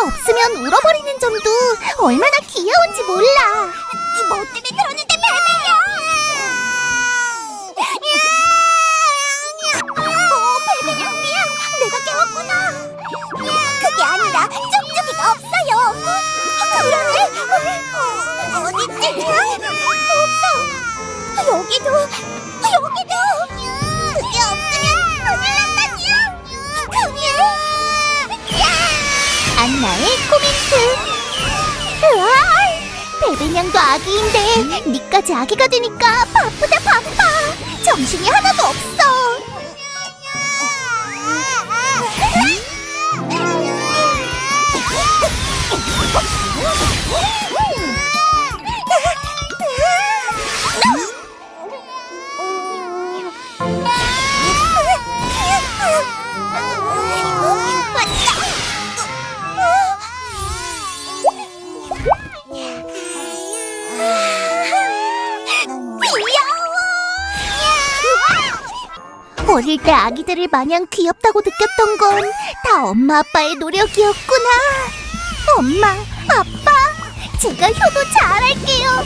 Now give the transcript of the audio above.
없으면 울어버리는 점도 얼마나 귀여운지 몰라. 뭐 때문에 그러는데 베베야! 베베야 미안, 내가 깨웠구나. 그게 아니라 쪽쪽이가 없어요. 그러네? 어딨지? 없어. 여기도. 그게 없으면 큰일 난다니야. 큰일. 안나의 코멘트. 으아! 베베냥도 아기인데 니까지 아기가 되니까 바쁘다 바빠. 정신이 하나도 없어. 어릴 때 아기들을 마냥 귀엽다고 느꼈던 건 다 엄마 아빠의 노력이었구나. 엄마, 아빠, 제가 효도 잘할게요.